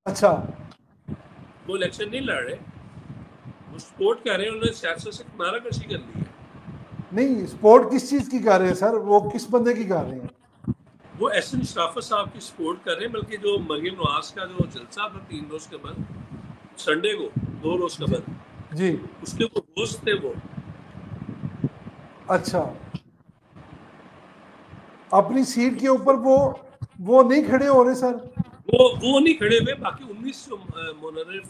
अच्छा, वो इलेक्शन नहीं लड़ रहे, वो सपोर्ट कर रहे हैं, उन्होंने सियासत से किनारा कशी कर ली है। नहीं सपोर्ट किस चीज की कर रहे हैं सर, वो किस बंदे की कर रहे हैं? वो एहसन शराफत साहब की सपोर्ट कर रहे हैं, बल्कि जो मरियम नवाज का जो जलसा था 3 रोज कबल, संडे को 2 रोज जी कबल, जी। उसके वो होस्ट थे वो। अच्छा, अपनी सीट के ऊपर वो नहीं खड़े हो रहे सर? वो नहीं खड़े हुए, बाकी 19 जो मुनर्रिफ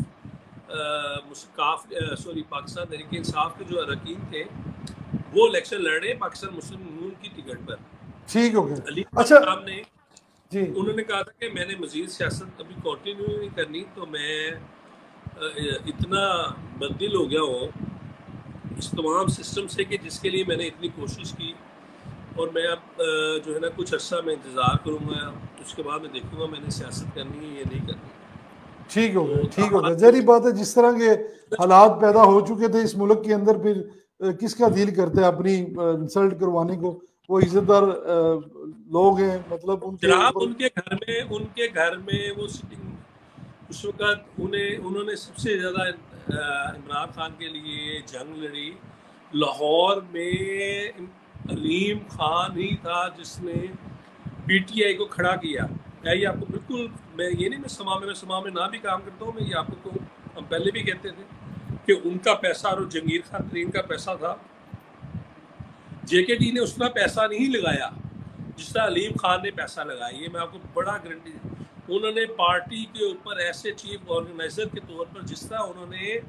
मुस्काफ सॉरी पाकिस्तान तहरीक इंसाफ के जो अरकान थे, वो इलेक्शन लड़ रहे हैं पाकिस्तान मुस्लिम नून की टिकट पर। ठीक हो गया। अली खान अच्छा साहब ने, जी। उन्होंने कहा था कि मैंने मजीद सियासत अभी कंटिन्यू नहीं करनी, तो मैं इतना बददिल हो गया हूँ इस तमाम सिस्टम से कि जिसके लिए मैंने इतनी कोशिश की, और मैं अब जो है ना कुछ अर्सा में इंतज़ार करूँगा, उसके बाद मैं देखूँगा मैंने सियासत करनी है या नहीं करनी। ठीक हो गया, तो ठीक हो गया। दामाद जहरी बात है, जिस तरह के हालात पैदा हो चुके थे इस मुल्क के अंदर, फिर किसका दिल करता है अपनी इंसल्ट करवाने को? वो इज्जतदार लोग हैं, मतलब उनके जनाब, ऊपर। उनके घर में वो सिटिंग, उस वक़्त उन्होंने सबसे ज़्यादा इमरान खान के लिए जंग लड़ी। लाहौर में अलीम खान ही था जिसने पीटीआई को खड़ा किया। मैं ये आपको बिल्कुल, मैं समा में ना भी काम करता हूँ, मैं ये आपको कहूँ, हम पहले भी कहते थे कि उनका पैसा और जंगीर खान तरीन का पैसा था। जेकेटी ने उसका पैसा नहीं लगाया जिस तरह अलीम खान ने पैसा लगाया, ये मैं आपको बड़ा गारंटी। उन्होंने पार्टी के ऊपर ऐसे चीफ ऑर्गेनाइजर के तौर पर जिस तरह उन्होंने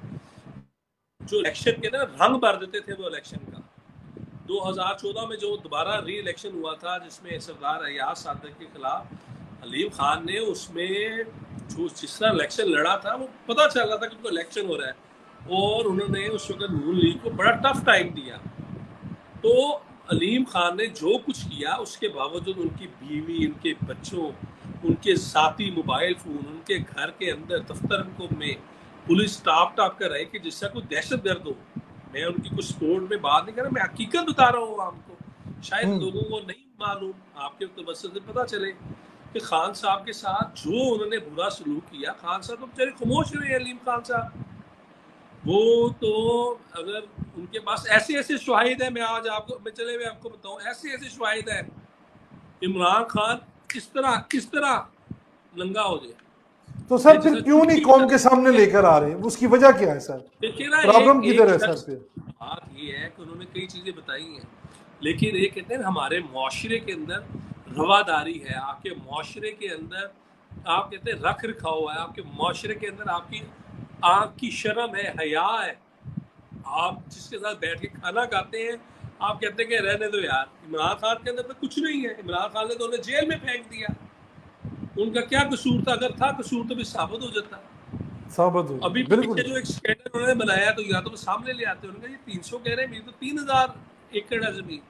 जो इलेक्शन के ना रंग भर देते थे, वो इलेक्शन का 2014 में जो दोबारा री इलेक्शन हुआ था जिसमें सरदार अयाज सादक के खिलाफ अलीम खान ने, उसमें जो जिस तरह इलेक्शन लड़ा था, वो पता चल रहा था कि उनको इलेक्शन हो रहा है, और उन्होंने उस वक्त नून लीग को बड़ा टफ टाइम दिया। तो अलीम खान ने जो कुछ किया, उसके बावजूद उनकी बीवी, उनके बच्चों, उनके साथी मोबाइल फोन, उनके घर के अंदर दफ्तर को में पुलिस टाप कर रहे कि जिससे कोई दहशत गर्द हो। मैं उनकी कुछ स्पोर्ट में बात नहीं कर रहा, मैं हकीकत बता रहा हूँ आपको, शायद हम्म। लोगों को नहीं मालूम, आपके तबस्सुम से पता चले कि खान साहब के साथ जो उन्होंने बुरा सलूक किया। खान साहब तो बेचारे खामोश रहे, अलीम खान साहब वो तो, अगर उनके पास ऐसे ऐसे शवाहिद है, मैं आज आपको, मैं चले मैं आपको बताऊं, ऐसे ऐसे शवाहिद है, इमरान खान किस तरह नंगा हो जाए। तो सर ये फिर जैसा क्यों नहीं चुटकी कौम के सामने लेकर आ रहे? उसकी वजह क्या है सर? देखिए ना, प्रॉब्लम एक किधर है सर शख्स, फिर? बात ये है कि उन्होंने कई चीजें बताई हैं, लेकिन ये कहते हैं हमारे मुआशरे के अंदर रवादारी है, आपके मुआशरे के अंदर आप कहते हैं रख रखाव है, आपके मुआशरे के अंदर आपकी आँख की शर्म है, हया है। आप जिसके साथ बैठ के खाना खाते हैं, आप कहते हैं कि रहने दो यार। इमरान खान के अंदर तो कुछ नहीं है, इमरान खान ने तो उन्हें जेल में फेंक दिया। उनका क्या कसूर था? अगर था कसूर तो भी साबित हो जाता। साबित हो अभी जाता, पीछे बिल्कुल। जो एक स्कैंडल उन्होंने बनाया, तो या तो वो सामने ले आते, उन्होंने ये 300 कह रहे हैं, मेरी तो 3000 एकड़ है जमीन,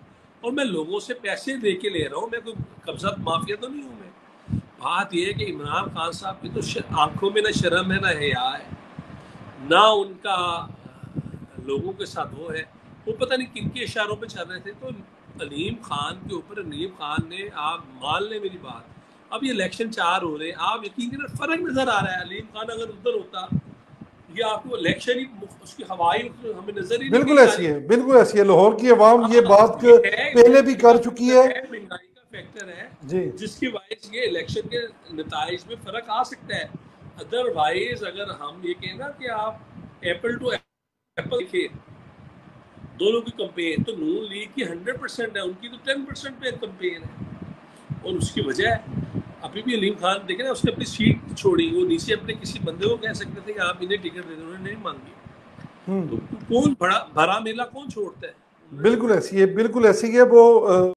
और मैं लोगों से पैसे दे के ले रहा हूँ, मैं कोई कब्जा माफिया तो नहीं हूँ मैं। बात यह है कि इमरान खान साहब की तो आंखों में ना शर्म है, ना हया है, ना उनका लोगों के साथ वो है। वो पता नहीं किन के इशारों पे चल रहे थे। तो अलीम खान के ऊपर, अलीम खान ने, आप मान लें मेरी बात, अब ये इलेक्शन 4 हो रहे, आप यकीन करें फर्क नजर आ रहा है। अलीम खान अगर उधर होता, ये आपको इलेक्शन ही, उसकी हवाई हमें नजर ही नहीं बिल्कुल कहीं आ ऐसी रही। है, बिल्कुल ऐसी है। लाहौर की आवाम ये हाँ, बात ये है पहले भी महंगाई का कर चुकी फैक्टर है। है, महंगाई का फैक्टर है, जी। जिसकी वजह से ये इलेक्शन के नताइज में फर्क आ सकता है। अदरवाइज अगर हम ये कहें ना कि आप एप्पल टू एप्पल देखें दोनों की कंपेयर, तो नून लीग की 100% है, उनकी तो 10% पे कंपेयर है। और उसकी वजह है, अभी भी अलीम खान देखे ना, उसने अपनी सीट छोड़ी, वो नीचे अपने किसी बंदे को कह सकते थे कि आप इन्हें टिकट दे दो, उन्होंने नहीं मांगी। तो हम्म। कौन भरा मेला कौन छोड़ता है? उन्होंने बिल्कुल छोड़ा। ऐसी है, बिल्कुल ऐसी है वो